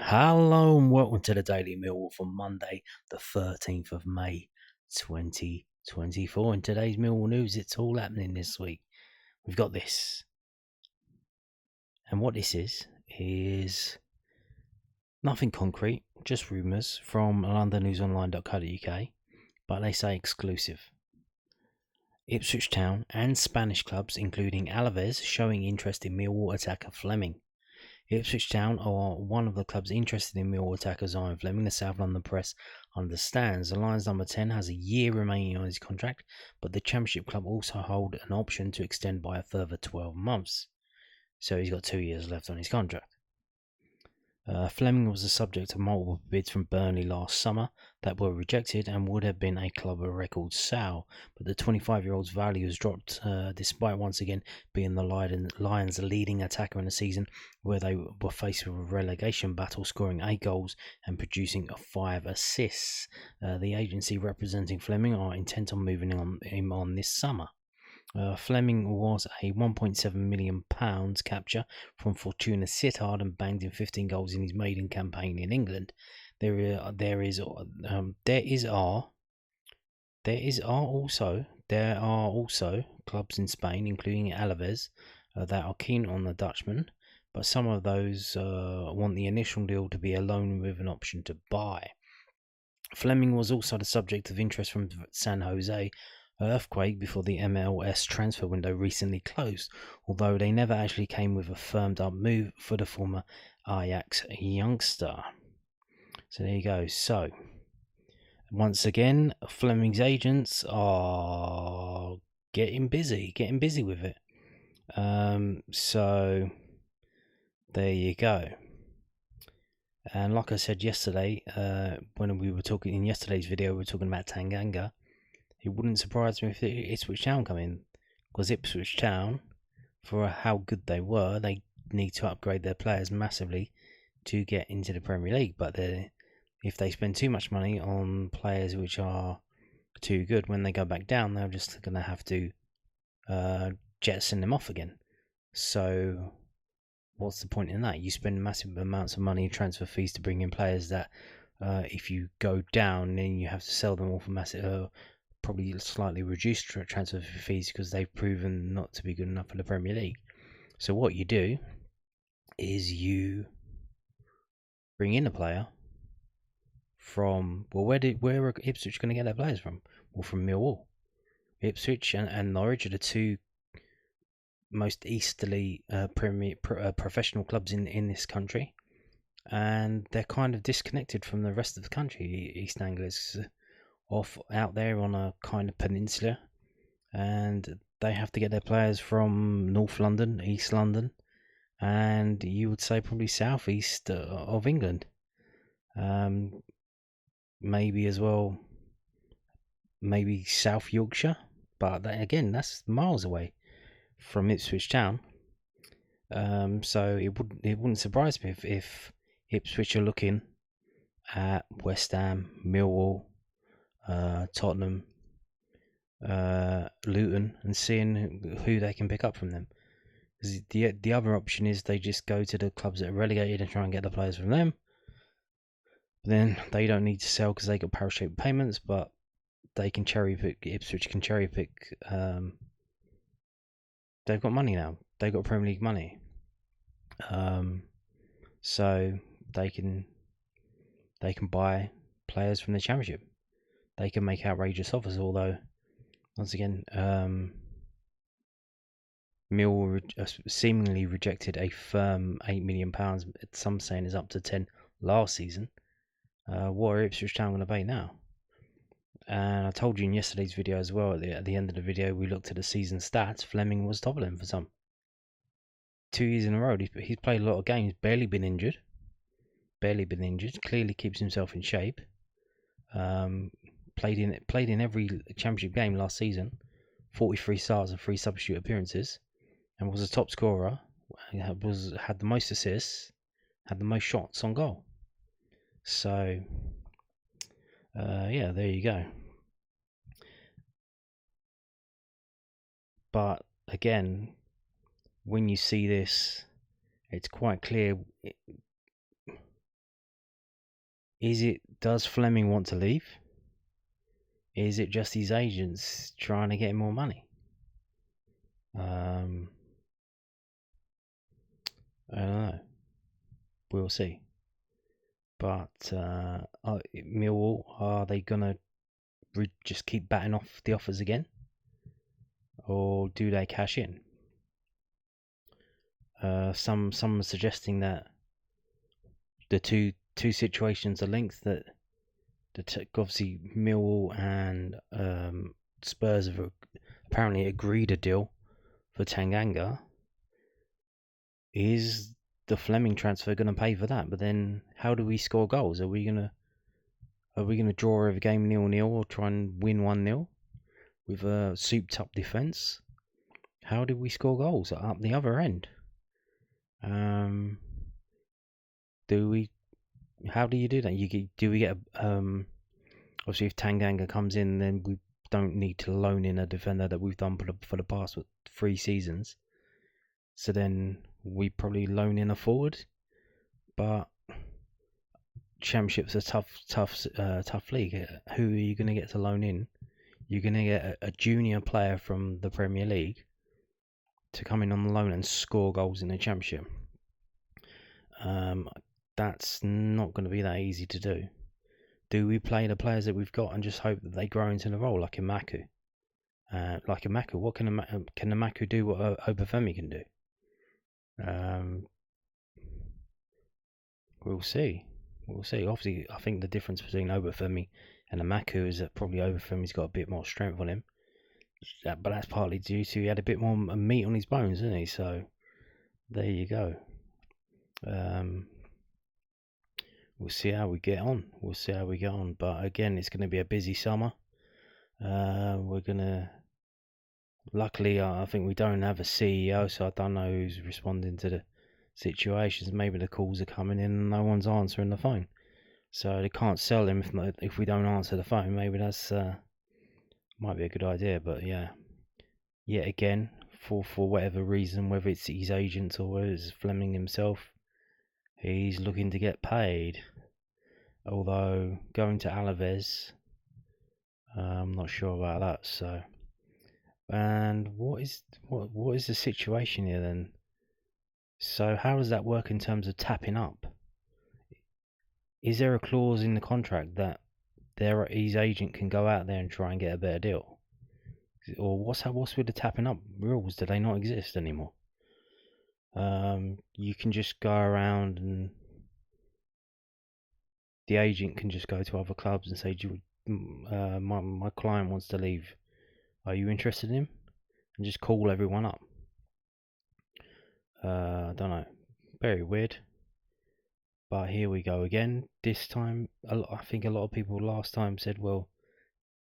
Hello and welcome to the Daily Millwall for Monday, the 13th of May, 2024. In today's Millwall news, it's all happening this week. We've got this. And what this is nothing concrete, just rumours from londonnewsonline.co.uk, but they say exclusive. Ipswich Town and Spanish clubs, including Alaves, showing interest in Millwall attacker Flemming. Ipswich Town are one of the clubs interested in Millwall attacker Zian Flemming. The South London Press understands the Lions number 10 has a year remaining on his contract, but the Championship club also hold an option to extend by a further 12 months. So he's got 2 years left on his contract. Flemming was the subject of multiple bids from Burnley last summer that were rejected and would have been a club record sale, but the 25-year-old's value has dropped despite once again being the Lions' leading attacker in a season where they were faced with a relegation battle, scoring 8 goals and producing 5 assists. The agency representing Flemming are intent on moving him on this summer. Flemming was a £1.7 million capture from Fortuna Sittard and banged in 15 goals in his maiden campaign in England. There are also clubs in Spain, including Alaves, that are keen on the Dutchman, but some of those want the initial deal to be a loan with an option to buy. Flemming was also the subject of interest from San Jose Earthquakes before the MLS transfer window recently closed, although they never actually came with a firmed up move for the former Ajax youngster. So there you go. So once again, Flemming's agents are getting busy with it. So there you go. And like I said yesterday, when we were talking in yesterday's video, we were talking about Tanganga. It wouldn't surprise me if Ipswich Town come in, because Ipswich Town, for how good they were, they need to upgrade their players massively to get into the Premier League. But if they spend too much money on players which are too good, when they go back down, they're just going to have to jettison them off again. So what's the point in that? You spend massive amounts of money in transfer fees to bring in players that if you go down, then you have to sell them all for massive, probably slightly reduced transfer fees because they've proven not to be good enough for the Premier League. So what you do is you bring in a player from, well, where are Ipswich going to get their players from? Well, from Millwall. Ipswich and Norwich are the two most easterly professional clubs in this country, and they're kind of disconnected from the rest of the country. East Anglia's off out there on a kind of peninsula, and they have to get their players from North London, East London, and you would say probably southeast of England, maybe as well, maybe South Yorkshire, but that's miles away from Ipswich Town. So it wouldn't surprise me if Ipswich are looking at West Ham, Millwall, Tottenham, Luton, and seeing who they can pick up from them. The other option is they just go to the clubs that are relegated and try and get the players from them. But then they don't need to sell because they got parachute payments, but they can cherry pick. Ipswich can cherry pick. They've got money now. They've got Premier League money. So they can buy players from the Championship. They can make outrageous offers, although once again, Millwall seemingly rejected a firm £8 million. Some saying is up to 10 last season. What are Ipswich Town going to pay now? And I told you in yesterday's video as well. At the end of the video, we looked at the season stats. Flemming was top of them for some 2 years in a row. He's played a lot of games. Barely been injured. Clearly keeps himself in shape. Played in every Championship game last season. 43 starts and 3 substitute appearances, and was a top scorer. Had the most assists, had the most shots on goal. So, yeah, there you go. But again, when you see this, it's quite clear Does Flemming want to leave? Is it just his agents trying to get him more money? I don't know. We'll see. But Millwall, are they gonna just keep batting off the offers again, or do they cash in? Some are suggesting that the two situations are linked. That obviously Millwall and Spurs have apparently agreed a deal for Tanganga. Is the Flemming transfer going to pay for that? But then, how do we score goals? Are we gonna draw every game 0-0 or try and win 1-0 with a souped up defence? How do we score goals up the other end? How do you do that? Do we get obviously if Tanganga comes in, then we don't need to loan in a defender that we've done for the past 3 seasons. So then we probably loan in a forward, but Championship's a tough league. Who are you going to get to loan in? You're going to get a junior player from the Premier League to come in on the loan and score goals in the Championship. That's not going to be that easy to do. Do we play the players that we've got and just hope that they grow into the role, like Imaku? What can Imaku do what Obafemi can do? We'll see. Obviously, I think the difference between Obafemi and Imaku is that probably Obafemi's got a bit more strength on him. But that's partly due to he had a bit more meat on his bones, didn't he? So there you go. We'll see how we get on. But again, it's going to be a busy summer. Luckily, I think we don't have a CEO, so I don't know who's responding to the situations. Maybe the calls are coming in and no one's answering the phone, so they can't sell him if we don't answer the phone. Maybe that's might be a good idea. But yeah, yet again, for whatever reason, whether it's his agents or whether it's Flemming himself, he's looking to get paid. Although going to Alaves, I'm not sure about that. So, and what is the situation here then? So how does that work in terms of tapping up? Is there a clause in the contract that his agent can go out there and try and get a better deal? Or what's with the tapping up rules? Do they not exist anymore? You can just go around and the agent can just go to other clubs and say, my client wants to leave. Are you interested in him? And just call everyone up. I don't know. Very weird. But here we go again. This time, I think a lot of people last time said, well,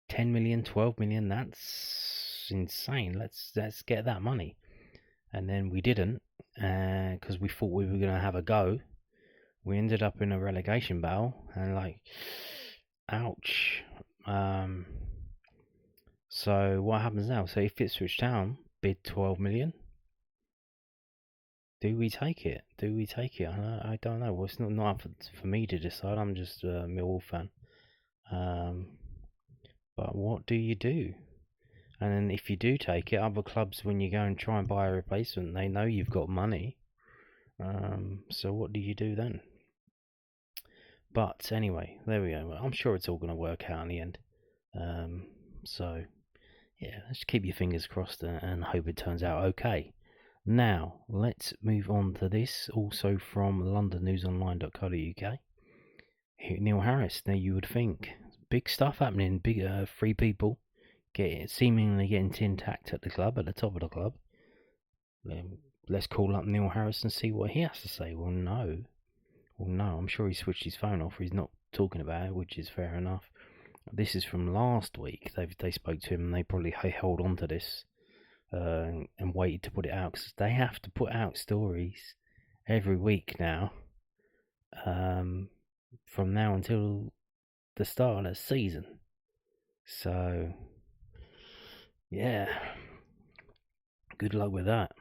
10 million, 12 million, that's insane. Let's get that money. And then we didn't, because we thought we were going to have a go. We ended up in a relegation battle, and ouch. So what happens now? So if Ipswich Town bid 12 million, do we take it? I don't know. Well, it's not up for me to decide. I'm just a Millwall fan. But what do you do? And then if you do take it, other clubs, when you go and try and buy a replacement, they know you've got money. So what do you do then? But anyway, there we go. I'm sure it's all going to work out in the end. So yeah, let's keep your fingers crossed and hope it turns out okay. Now, let's move on to this, also from londonnewsonline.co.uk. Neil Harris, now you would think, big stuff happening, big 3 people seemingly getting tin-tacked at the club, at the top of the club. Let's call up Neil Harris and see what he has to say. Well, no, I'm sure he switched his phone off, or he's not talking about it, which is fair enough. This is from last week. They spoke to him and they probably held on to this and waited to put it out, because they have to put out stories every week now, from now until the start of the season. So yeah, good luck with that.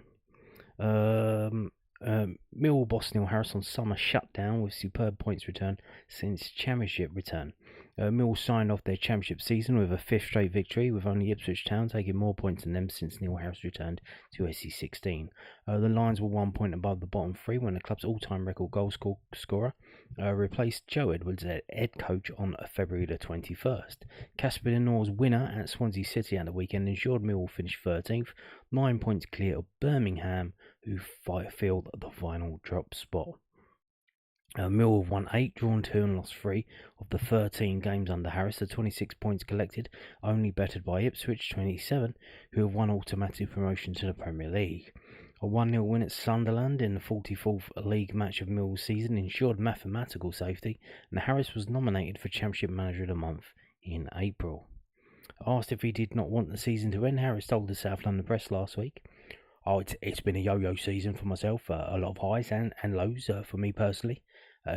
Millwall boss Neil Harris on summer shutdown with superb points return since championship return. Millwall signed off their championship season with a fifth straight victory, with only Ipswich Town taking more points than them since Neil Harris returned to SC16. The Lions were 1 point above the bottom three when the club's all-time record goal scorer replaced Joe Edwards as head coach on February the 21st. Casper Nor's winner at Swansea City at the weekend ensured Millwall finished 13th, 9 points clear of Birmingham, who filled the final drop spot. Millwall won 8, drawn 2 and lost 3 of the 13 games under Harris. The 26 points collected, only bettered by Ipswich 27, who have won automatic promotion to the Premier League. A 1-0 win at Sunderland in the 44th league match of Millwall's season ensured mathematical safety, and Harris was nominated for Championship Manager of the Month in April. Asked if he did not want the season to end, Harris told the South London Press last week, it's been a yo-yo season for myself, a lot of highs and lows for me personally.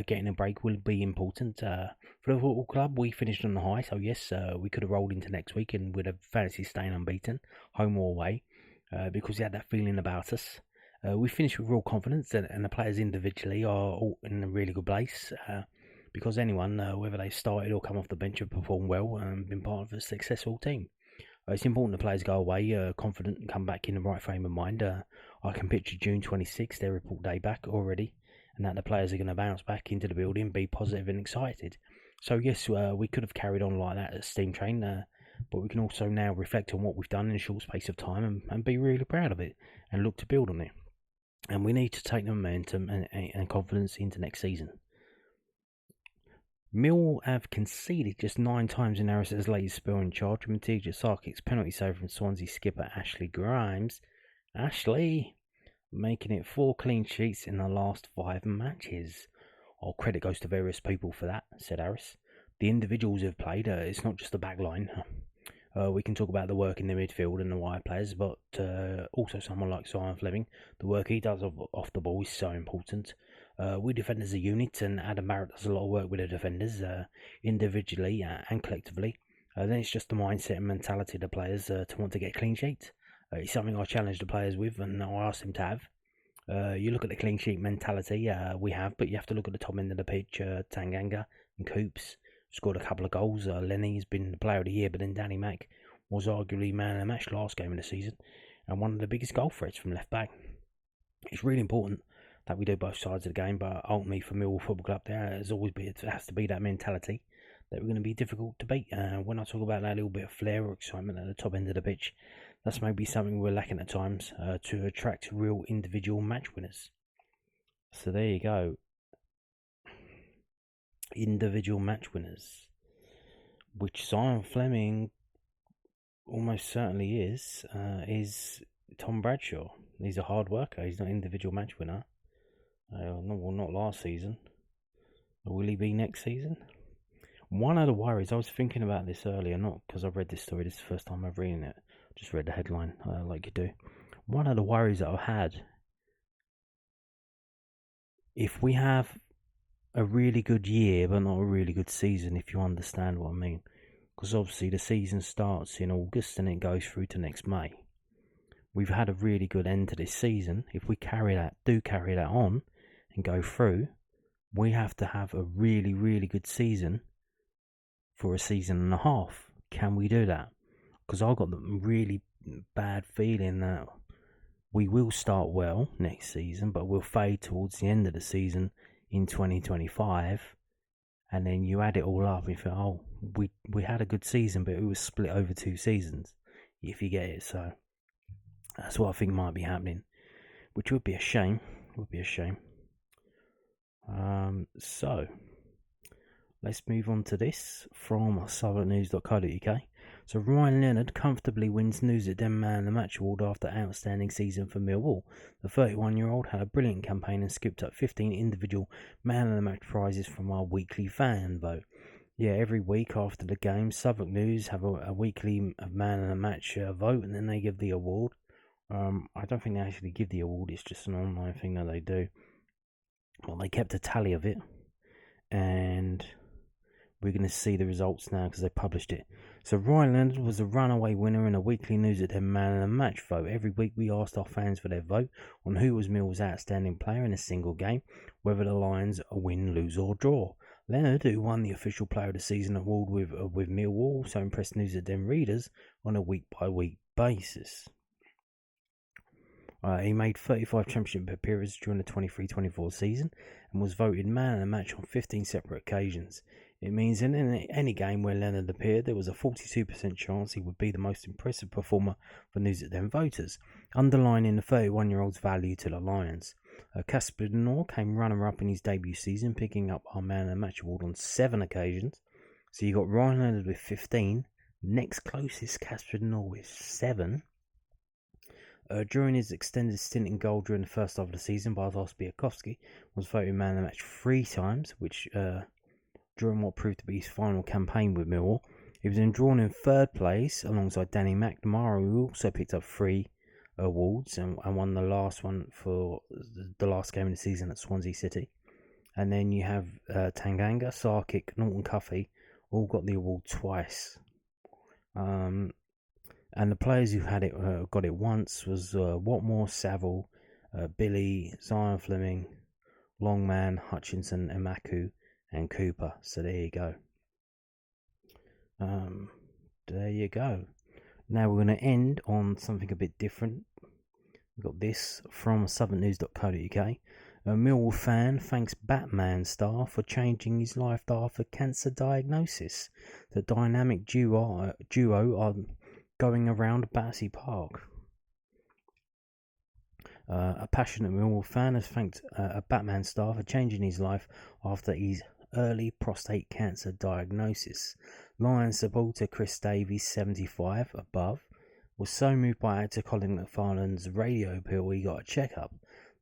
Getting a break will be important. For the football club, we finished on the high, so yes, we could have rolled into next week and would have fancied staying unbeaten, home or away, because we had that feeling about us. We finished with real confidence, and the players individually are all in a really good place, because anyone, whether they started or come off the bench, have performed well and been part of a successful team. It's important the players go away confident and come back in the right frame of mind. I can picture June 26th, their report day back already, and that the players are going to bounce back into the building, be positive and excited. So yes, we could have carried on like that at Steam Train, but we can also now reflect on what we've done in a short space of time and be really proud of it and look to build on it. And we need to take the momentum and confidence into next season. Mill have conceded just 9 times in Harris's latest spell in charge, with Matija Sarkic's penalty save from Swansea skipper Ashley Grimes. Ashley making it 4 clean sheets in the last 5 matches. All credit goes to various people for that, said Harris. The individuals who have played, it's not just the back line. We can talk about the work in the midfield and the wide players, but also someone like Zian Flemming. The work he does off the ball is so important. We defend as a unit, and Adam Barrett does a lot of work with the defenders, individually and collectively. Then it's just the mindset and mentality of the players to want to get clean sheets. It's something I challenge the players with, and I ask them to have. You look at the clean sheet mentality we have, but you have to look at the top end of the pitch. Tanganga and Coops scored a couple of goals. Lenny's been the player of the year, but then Danny Mack was arguably man of the match last game of the season and one of the biggest goal threats from left back. It's really important that we do both sides of the game, but ultimately for Millwall Football Club, it has to be that mentality that we're going to be difficult to beat. When I talk about that little bit of flair or excitement at the top end of the pitch, that's maybe something we're lacking at times to attract real individual match winners. So there you go. Individual match winners, which Zian Flemming almost certainly is Tom Bradshaw. He's a hard worker. He's not an individual match winner. Not last season. Will he be next season? One of the worries, I was thinking about this earlier, not because I've read this story, this is the first time I've read it, just read the headline like you do. One of the worries that I've had, if we have a really good year but not a really good season, if you understand what I mean, because obviously the season starts in August and it goes through to next May. We've had a really good end to this season. If we carry that on and go through, we have to have a really, really good season for a season and a half. Can we do that? Because I've got the really bad feeling that we will start well next season, but we'll fade towards the end of the season in 2025, and then you add it all up and you think, we had a good season, but it was split over 2 seasons, if you get it. So that's what I think might be happening, which would be a shame. So let's move on to this from southwarknews.co.uk. So Ryan Leonard comfortably wins News at Den Man of the Match award after outstanding season for Millwall. The 31-year-old had a brilliant campaign and scooped up 15 individual Man of the Match prizes from our weekly fan vote. Yeah, every week after the game, Southwark News have a weekly Man of the Match vote, and then they give the award. I don't think they actually give the award, it's just an online thing that they do. Well, they kept a tally of it, and We're going to see the results now because they published it. So Ryan Leonard was a runaway winner in a weekly News at Them Man of the Match vote. Every week we asked our fans for their vote on who was Millwall's outstanding player in a single game, whether the Lions win, lose or draw. Leonard, who won the official Player of the Season award with Millwall, also impressed News at Them readers on a week-by-week basis. He made 35 championship appearances during the 23-24 season and was voted man of the match on 15 separate occasions. It means in any game where Leonard appeared, there was a 42% chance he would be the most impressive performer for News at Them voters, underlining the 31-year-old's value to the Lions. Casper Denor came runner-up in his debut season, picking up our man of the match award on 7 occasions. So you got Ryan Leonard with 15, next closest Casper Denor with 7. During his extended stint in goal during the first half of the season, Bartosz Białkowski was voted man of the match 3 times, which during what proved to be his final campaign with Millwall. He was drawn in 3rd place alongside Danny McNamara, who also picked up 3 awards and won the last one for the last game of the season at Swansea City. And then you have Tanganga, Sarkic, Norton Cuffey, all got the award twice. And the players who had it got it once was Watmore, Saville, Billy, Zian Flemming, Longman, Hutchinson, Emaku, and Cooper. So there you go. There you go. Now we're going to end on something a bit different. We've got this from southernnews.co.uk. A Millwall fan thanks Batman star for changing his life after cancer diagnosis. The dynamic duo are going around Battersea Park. A passionate Millwall fan has thanked a Batman star for changing his life after his early prostate cancer diagnosis. Lions supporter Chris Davies, 75 above, was so moved by actor Colin McFarlane's radio appeal he got a checkup.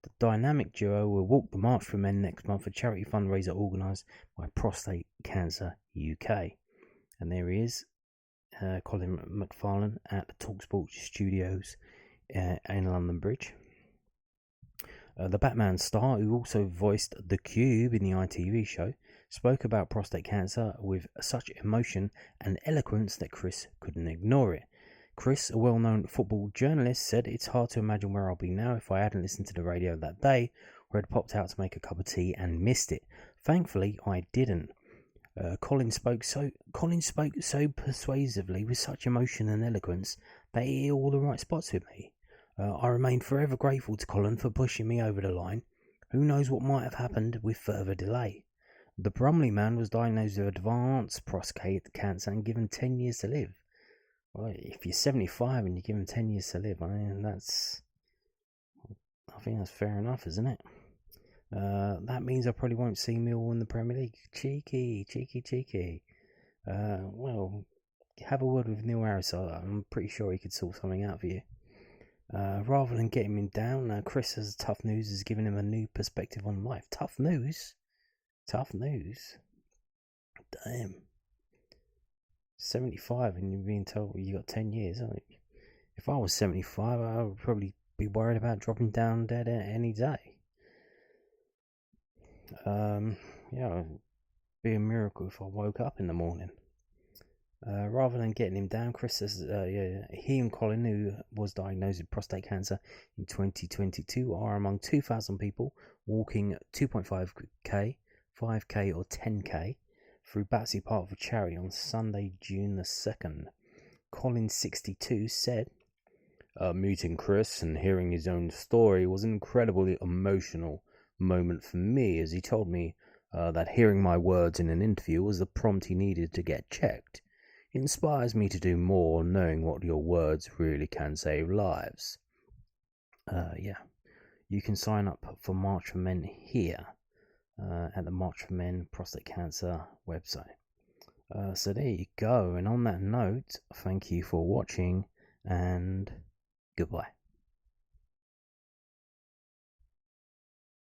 The dynamic duo will walk the March for Men next month, a charity fundraiser organised by Prostate Cancer UK. And there he is, Colin McFarlane at the TalkSport studios in London Bridge. The Batman star, who also voiced The Cube in the ITV show, spoke about prostate cancer with such emotion and eloquence that Chris couldn't ignore it. Chris, a well-known football journalist, said, "It's hard to imagine where I'll be now if I hadn't listened to the radio that day or had popped out to make a cup of tea and missed it. Thankfully, I didn't." Colin spoke so persuasively with such emotion and eloquence that he hit all the right spots with me. I remain forever grateful to Colin for pushing me over the line. Who knows what might have happened with further delay. The Brumley man was diagnosed with advanced prostate cancer and given 10 years to live. Well, if you're 75 and you give him 10 years to live, I think that's fair enough, isn't it? That means I probably won't see Millwall in the Premier League. Cheeky. Well, have a word with Neil Harris. I'm pretty sure he could sort something out for you. Rather than getting him down, Chris has tough news has given him a new perspective on life. Tough news? Damn. 75 and you're being told you got 10 years. If I was 75, I would probably be worried about dropping down dead any day. It'd be a miracle if I woke up in the morning. Rather than getting him down, Chris says he and Colin, who was diagnosed with prostate cancer in 2022, are among 2,000 people walking 2.5k, 5k or 10k through Battersea Park for charity on Sunday, June the 2nd. Colin, 62, said, "Meeting Chris and hearing his own story was an incredibly emotional moment for me, as he told me that hearing my words in an interview was the prompt he needed to get checked. It inspires me to do more, knowing what your words really can save lives." You can sign up for March for Men here at the March for Men Prostate Cancer website. So there you go. And on that note, thank you for watching and goodbye.